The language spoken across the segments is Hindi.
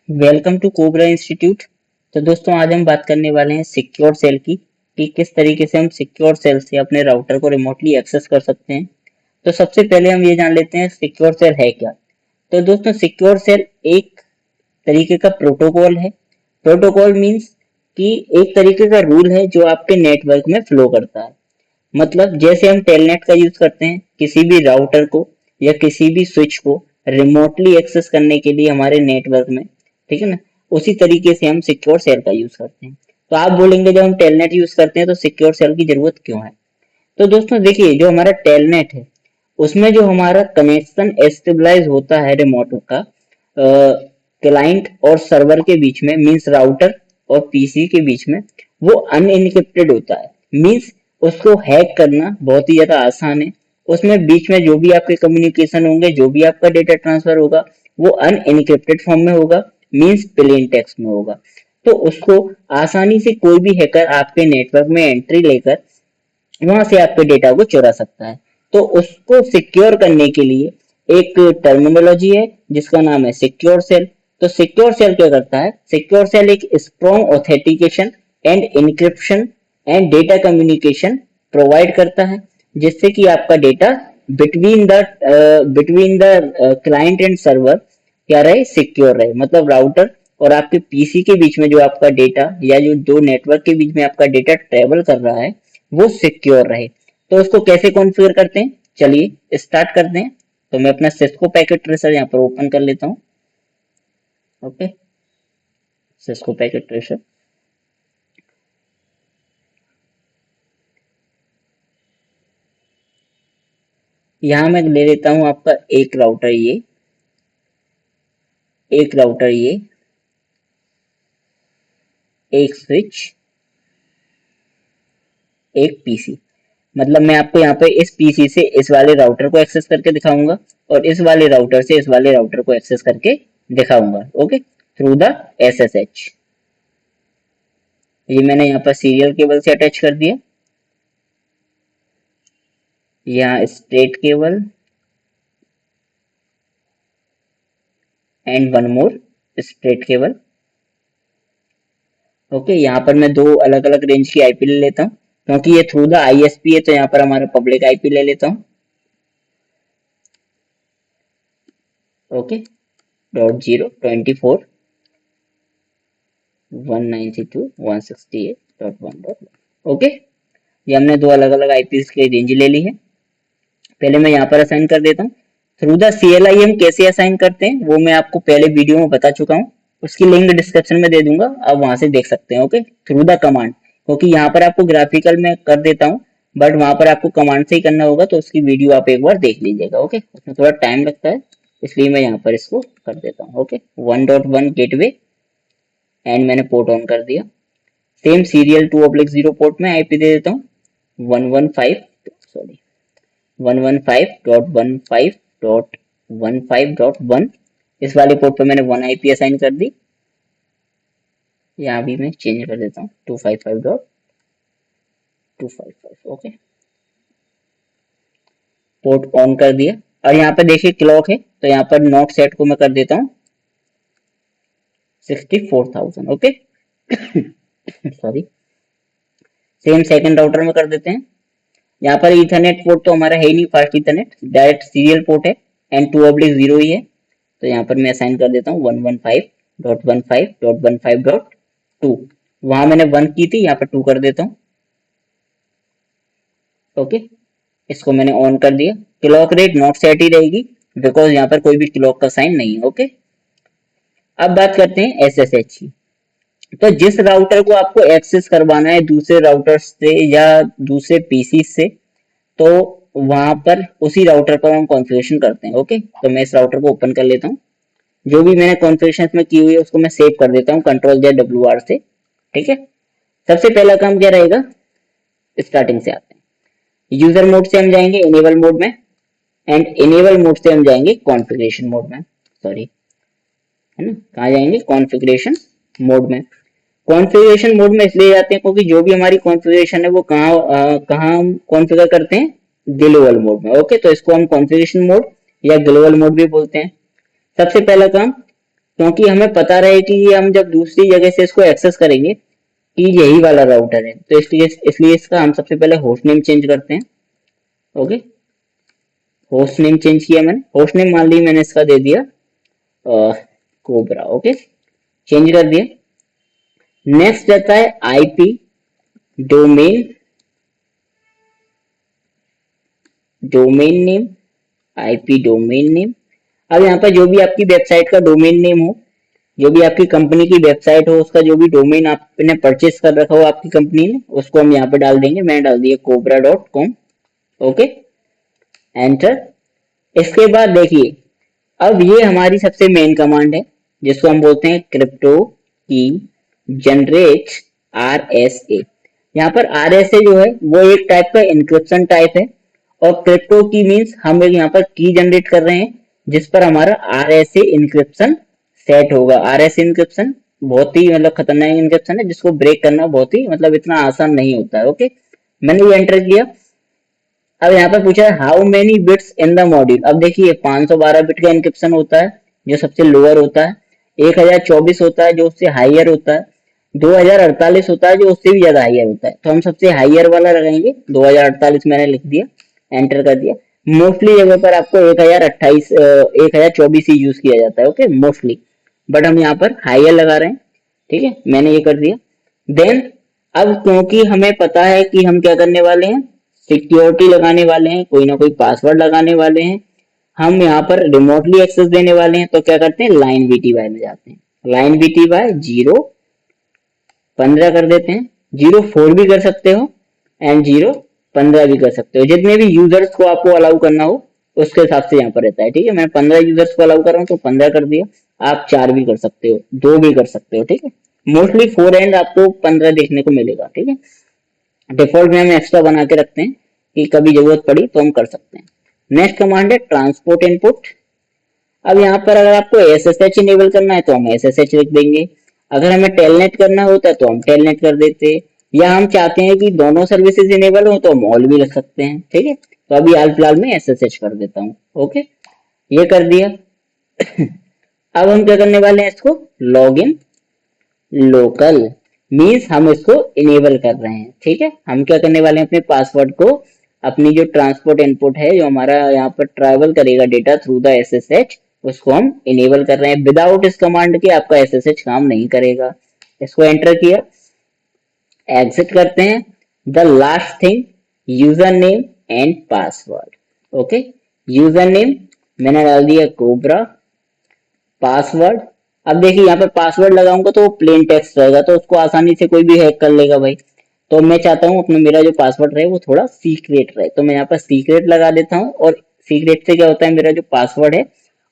Welcome to cobra institute. तो दोस्तों आज हम बात करने वाले हैं सिक्योर सेल की कि किस तरीके से हम सिक्योर सेल से अपने राउटर को रिमोटली एक्सेस कर सकते हैं। तो सबसे पहले हम ये जान लेते हैं सिक्योर सेल है क्या। तो दोस्तों सिक्योर सेल एक तरीके का प्रोटोकॉल है। प्रोटोकॉल मीन्स कि एक तरीके का रूल है जो आपके नेटवर्क में फ्लो करता है। मतलब जैसे हम टेलनेट का यूज करते हैं किसी भी राउटर को या किसी भी स्विच को रिमोटली एक्सेस करने के लिए हमारे नेटवर्क में, ठीक है ना। उसी तरीके से हम सिक्योर सेल का यूज करते हैं। तो आप बोलेंगे जब हम टेलनेट यूज करते हैं तो सिक्योर सेल की जरूरत क्यों है। तो दोस्तों देखिए जो हमारा टेलनेट है उसमें जो हमारा कनेक्शन एस्टेब्लाइज होता है रिमोट का क्लाइंट और सर्वर के बीच में, मींस राउटर और पीसी के बीच में, वो अनइनक्रिप्टेड होता है। मींस उसको हैक करना बहुत ही ज्यादा आसान है। उसमें बीच में जो भी आपके कम्युनिकेशन होंगे, जो भी आपका डेटा ट्रांसफर होगा, वो अनइनक्रिप्टेड फॉर्म में होगा, मींस प्लेन टेक्स्ट में होगा। तो उसको आसानी से कोई भी हैकर आपके नेटवर्क में एंट्री लेकर वहां से आपके डेटा को चुरा सकता है। तो उसको सिक्योर करने के लिए एक टर्मिनोलॉजी है जिसका नाम है सिक्योर सेल। तो सिक्योर सेल क्या करता है, सिक्योर सेल एक strong authentication and encryption and data communication provide करता है, जिससे कि आपका data between the client and server क्या रहे, सिक्योर रहे। मतलब राउटर और आपके पीसी के बीच में जो आपका डेटा या जो दो नेटवर्क के बीच में आपका डेटा ट्रेवल कर रहा है वो सिक्योर रहे। तो उसको कैसे कॉन्फ़िगर करते हैं, चलिए स्टार्ट करते हैं। तो मैं अपना सिस्को पैकेट ट्रेसर यहाँ पर ओपन कर लेता हूँ। Okay, Cisco packet tracer. यहाँ मैं ले लेता हूँ आपका एक राउटर ये, एक राउटर ये, एक स्विच, एक पीसी। मतलब मैं आपको यहाँ पे इस पीसी से इस वाले राउटर को एक्सेस करके दिखाऊंगा और इस वाले राउटर से इस वाले राउटर को एक्सेस करके दिखाऊंगा। Okay, through the SSH. ये मैंने यहाँ पर सीरियल केबल से अटैच कर दिया। यहाँ straight cable and one more straight cable. Okay, यहाँ पर मैं दो अलग अलग रेंज की आईपी ले लेता हूँ क्योंकि ये थ्रू द आईएसपी है, तो यहाँ पर हमारा पब्लिक आईपी ले लेता हूँ। ओके, .0 24 192.168.1. ओके, ये हमने दो अलग अलग आईपी की रेंज ले ली है। पहले मैं यहाँ पर असाइन कर देता हूँ। थ्रू द CLI हम कैसे असाइन करते हैं वो मैं आपको पहले वीडियो में बता चुका हूँ, उसकी लिंक डिस्क्रिप्शन में दे दूंगा, आप वहां से देख सकते हैं। ओके, थ्रू द कमांड, क्योंकि यहाँ पर आपको ग्राफिकल में कर देता हूँ बट वहां पर आपको कमांड से ही करना होगा, तो उसकी वीडियो आप एक बार देख लीजिएगा। ओके, उसमें थोड़ा टाइम लगता है इसलिए मैं यहाँ पर इसको कर देता हूँ। ओके, 1.1 गेटवे एंड मैंने पोर्ट ऑन कर दिया। सेम सीरियल 2/0 पोर्ट में आईपी दे देता हूँ 115.15.15.1. इस वाले पोर्ट पे मैंने 1 आईपी असाइन कर दी। यहाँ भी मैं चेंज कर देता हूँ 255.255. ओके, पोर्ट ऑन कर दिया और यहाँ पे देखिए क्लॉक है, तो यहाँ पर नॉट सेट को मैं कर देता हूँ 64,000. Okay sorry, same second router में कर देते हैं। यहाँ पर इथरनेट पोर्ट तो हमारा है ही नहीं, fast Ethernet direct serial port है एंड 2/0 ही है। तो यहाँ पर मैं असाइन कर देता हूँ 115.15.15.2. वहां मैंने 1 की थी, यहाँ पर 2 कर देता हूँ। ओके, इसको मैंने ऑन कर दिया। क्लॉक रेट नॉट सेट ही रहेगी बिकॉज यहाँ पर कोई भी क्लॉक का साइन नहीं है। ओके, अब बात करते हैं एसएसएच की। तो जिस राउटर को आपको एक्सेस करवाना है दूसरे राउटर से या दूसरे पीसी से, तो वहां पर उसी राउटर पर हम कॉन्फ़िगरेशन करते हैं। ओके, तो मैं इस राउटर को ओपन कर लेता हूँ। जो भी मैंने कॉन्फ़िगरेशन में की हुई है उसको मैं सेव कर देता हूँ Ctrl+Z WR से। ठीक है, सबसे पहला काम क्या रहेगा, स्टार्टिंग से आते हैं। यूजर मोड से हम जाएंगे इनेबल मोड में एंड इनेबल मोड से हम जाएंगे कॉन्फ़िगरेशन मोड में। सॉरी, है ना, कहाँ जाएंगे, कॉन्फ़िगरेशन मोड में। कॉन्फ़िगरेशन मोड में इसलिए जाते हैं क्योंकि जो भी हमारी कॉन्फ़िगरेशन है वो कहाँ हम कॉन्फ़िगर करते हैं, ग्लोबल मोड में। ओके, तो इसको हम कॉन्फ़िगरेशन मोड या ग्लोबल मोड भी बोलते हैं। सबसे पहला काम क्योंकि हमें पता रहे कि ये हम जब दूसरी जगह से इसको एक्सेस करेंगे कि यही वाला राउटर है, तो इसलिए इसलिए इसका हम सबसे पहले होस्ट नेम चेंज करते हैं। ओके, होस्ट नेम चेंज किया मैंने, होस्ट नेम मान ली मैंने इसका दे दिया कोबरा। ओके, चेंज कर दिया। नेक्स्ट रहता है IP domain, domain name, IP domain name. अब यहाँ पर जो भी आपकी वेबसाइट का डोमेन नेम हो, जो भी आपकी कंपनी की वेबसाइट हो, उसका जो भी डोमेन आपने परचेस कर रखा हो आपकी कंपनी ने, उसको हम यहाँ पे डाल देंगे। मैंने डाल दिया cobra.com। Okay, enter. इसके बाद देखिए, अब ये हमारी सबसे मेन कमांड है जिसको हम बोलते हैं क्रिप्टो की जनरेट RSA। यहाँ पर RSA जो है वो एक टाइप का इंक्रिप्शन टाइप है, और क्रिप्टो की मीन्स हम एक यहाँ पर की जनरेट कर रहे हैं जिस पर हमारा RSA इंक्रिप्शन सेट होगा। RSA इंक्रिप्शन बहुत ही मतलब खतरनाक इंक्रिप्शन है जिसको ब्रेक करना बहुत ही मतलब इतना आसान नहीं होता है। ओके, मैंने ये एंटर किया। अब यहाँ पर पूछा है how many bits in the module. अब देखिए 512 बिट का इंक्रिप्शन होता है जो सबसे लोअर होता है, 1024 होता है जो उससे हाइयर होता है, 2048 होता है जो उससे भी ज्यादा हाइयर होता है। तो हम सबसे हाइयर वाला लगाएंगे, 2048 मैंने लिख दिया, एंटर कर दिया। मोस्टली जगह पर आपको 1024 ही यूज किया जाता है। ओके, मोस्टली, बट हम यहाँ पर हाइयर लगा रहे हैं। ठीक है, मैंने ये कर दिया। देन अब क्योंकि हमें पता है कि हम क्या करने वाले हैं, सिक्योरिटी लगाने वाले हैं, कोई ना कोई पासवर्ड लगाने वाले हैं, हम यहाँ पर रिमोटली एक्सेस देने वाले हैं, तो क्या करते हैं लाइन VTY में जाते हैं। लाइन VTY 015 कर देते हैं, 04 भी कर सकते हो एंड 015 भी कर सकते हो, जितने भी यूजर्स को आपको अलाउ करना हो उसके हिसाब से यहाँ पर रहता है। ठीक है, मैं 15 यूजर्स को अलाउ कर रहा हूँ तो 15 कर दिया। आप 4 भी कर सकते हो, 2 भी कर सकते हो। ठीक है, मोस्टली 4 एंड आपको 15 देखने को मिलेगा। ठीक है, डिफॉल्ट में हम एक्स्ट्रा बना के रखते हैं कि कभी जरूरत पड़ी तो हम कर सकते हैं। नेक्स्ट कमांड है ट्रांसपोर्ट इनपुट। अब यहाँ पर अगर आपको SSH इनेबल करना है तो हम SSH लिख देंगे, अगर हमें टेलनेट करना होता है तो हम टेलनेट कर देते, या हम चाहते हैं कि दोनों सर्विसेज इनेबल हो तो हम ऑल भी रख सकते हैं। ठीक है, तो अभी हाल फिलहाल में SSH कर देता हूँ। ओके, ये कर दिया। अब हम क्या करने वाले हैं, इसको लॉग इन लोकल मीन्स हम इसको इनेबल कर रहे हैं। ठीक है, हम क्या करने वाले हैं, अपने पासवर्ड को, अपनी जो ट्रांसपोर्ट इनपुट है जो हमारा यहाँ पर ट्रैवल करेगा डेटा थ्रू द SSH, उसको हम इनेबल कर रहे हैं। विदाउट इस कमांड के आपका SSH काम नहीं करेगा। इसको एंटर किया, एग्जिट करते हैं। The last thing user name and password. Okay, user name मैंने डाल दिया कोबरा, पासवर्ड, अब देखिए यहाँ पे पासवर्ड लगाऊंगा तो वो प्लेन टेक्स्ट रहेगा तो उसको आसानी से कोई भी हैक कर लेगा भाई। तो मैं चाहता हूँ अपना मेरा जो पासवर्ड रहे वो थोड़ा सीक्रेट रहे, तो मैं यहाँ पर सीक्रेट लगा देता हूँ। और सीक्रेट से क्या होता है, मेरा जो पासवर्ड है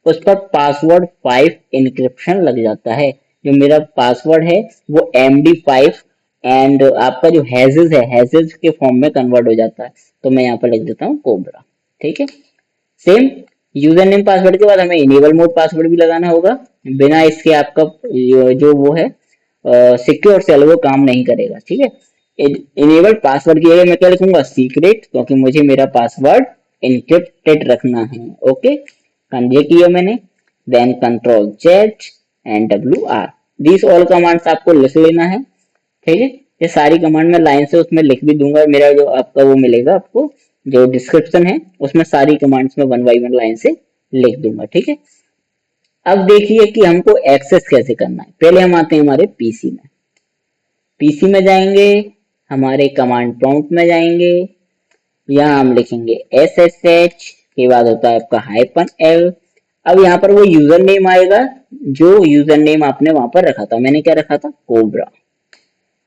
उस पर पासवर्ड 5 इंक्रिप्शन लग जाता है। जो मेरा पासवर्ड है वो MD5 एंड आपका जो हैजेस है हैजेस के फॉर्म में कन्वर्ट हो जाता है। तो मैं यहाँ पर लिख देता हूँ कोबरा। ठीक है, सेम यूजर नेम पासवर्ड के बाद हमें इनेबल मोड पासवर्ड भी लगाना होगा, बिना इसके आपका जो वो है सिक्योर सेल वो काम नहीं करेगा। ठीक है, इनेबल्ड पासवर्ड की जगह मैं क्या लिखूंगा, सीक्रेट, क्योंकि मुझे मेरा पासवर्ड इनक्रिप्टेड रखना है। ओके, ये किया मैंने। Then control Z and WR, this all commands आपको लिख लेना है। ठीक है, ये सारी कमांड मैं लाइन से उसमें लिख भी दूंगा, मेरा जो आपका वो मिलेगा आपको जो डिस्क्रिप्शन है उसमें सारी कमांड्स में 1 बाय 1 लाइन से लिख दूंगा। ठीक है, अब देखिए कि हमको एक्सेस कैसे करना है। पहले हम आते हैं हमारे पीसी में, पीसी में जाएंगे, हमारे कमांड प्रॉम्प्ट में जाएंगे, यहाँ हम लिखेंगे SSH, के बाद होता है आपका -L। अब यहाँ पर वो यूजर नेम आएगा जो यूजर नेम आपने वहां पर रखा था, मैंने क्या रखा था, कोबरा।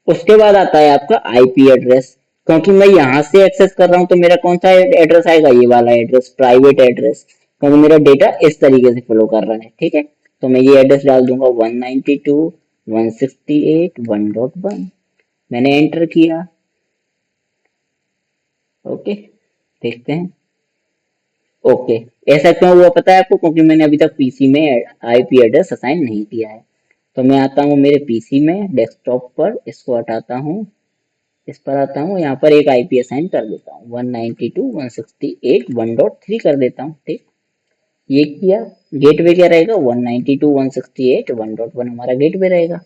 उसके बाद आता है आपका IP एड्रेस, क्योंकि मैं यहाँ से एक्सेस कर रहा हूँ तो मेरा कौन सा एड्रेस आएगा, ये वाला एड्रेस, प्राइवेट एड्रेस, क्योंकि मेरा डेटा इस तरीके से फ्लो कर रहा है। ठीक है, तो मैं ये एड्रेस डाल दूंगा 192.168.1.1, मैंने एंटर किया। ओके, देखते हैं। ओके, ऐसा क्यों हुआ पता है आपको, क्योंकि मैंने अभी तक पीसी में IP एड्रेस असाइन नहीं किया है। तो मैं आता हूँ मेरे पीसी में डेस्कटॉप पर, इसको हटाता हूँ, इस पर आता हूँ, यहाँ पर एक IP असाइन कर देता हूँ 192.168.1.3 कर देता हूँ। ठीक, ये किया। गेटवे क्या रहेगा 192.168.1.1 हमारा गेटवे रहेगा।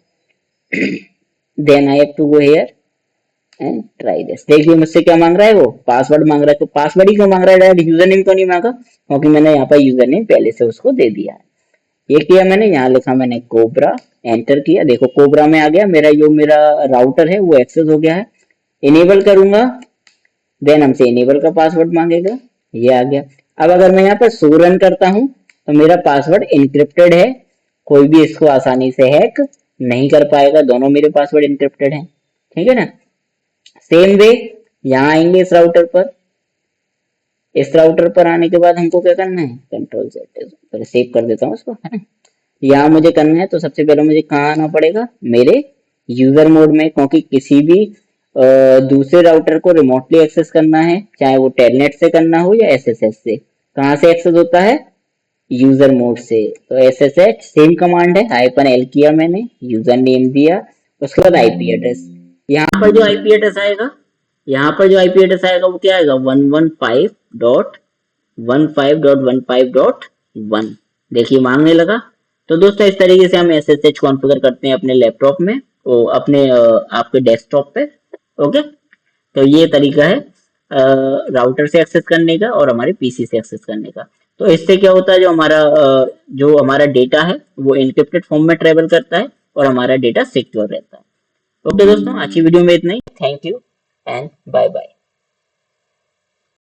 Then I have to go here and try this. देखिए मुझसे क्या मांग रहा है, वो पासवर्ड मांग रहा है। तो पासवर्ड ही क्यों मांग रहा है, डायरेक्ट यूजर नेम क्यों नहीं मांगा, क्योंकि मैंने यहाँ पर यूजर नेम पहले से उसको दे दिया है। ये किया मैंने, यहाँ लिखा मैंने कोबरा, एंटर किया, देखो कोबरा में आ गया मेरा, जो मेरा राउटर है वो एक्सेस हो गया है। इनेबल करूंगा, देन हमसे इनेबल का पासवर्ड मांगेगा, ये आ गया। अब अगर मैं यहाँ पर शो रन करता हूँ तो मेरा पासवर्ड इनक्रिप्टेड है, कोई भी इसको आसानी से हैक नहीं कर पाएगा, दोनों मेरे पासवर्ड इनक्रिप्टेड हैं, ठीक है ना। सेम वे यहाँ आएंगे इस राउटर पर, इस राउटर पर आने के बाद हमको क्या करना है, कंट्रोल Z, पहले सेव कर देता हूँ इसको, है ना। यहाँ मुझे करना है तो सबसे पहले मुझे कहाँ आना पड़ेगा, मेरे यूजर मोड में, क्योंकि किसी भी दूसरे राउटर को रिमोटली एक्सेस करना है, चाहे वो टेलनेट से करना हो या एसएसएच से, कहाँ से एक्सेस होता है, यूजर मोड से। तो एसएसएच सेम कमांड है, -l किया मैंने, यूजर नेम दिया, उसके बाद आईपी एड्रेस। यहाँ पर जो आईपी एड्रेस आएगा, यहाँ पर जो आईपी एड्रेस आएगा वो क्या आएगा, 115.15.15.1। देखिए मांगने लगा। तो दोस्तों इस तरीके से हम एसएसएच कॉन्फ़िगर करते हैं अपने लैपटॉप में, ओ अपने आपके डेस्कटॉप पे। ओके, तो ये तरीका है राउटर से एक्सेस करने का और हमारे पीसी से एक्सेस करने का। तो इससे क्या होता है, जो हमारा डेटा है वो एन्क्रिप्टेड फॉर्म में ट्रेवल करता है और हमारा डेटा सिक्योर रहता है। ओके दोस्तों, आज की वीडियो में इतना ही। Thank you and bye bye.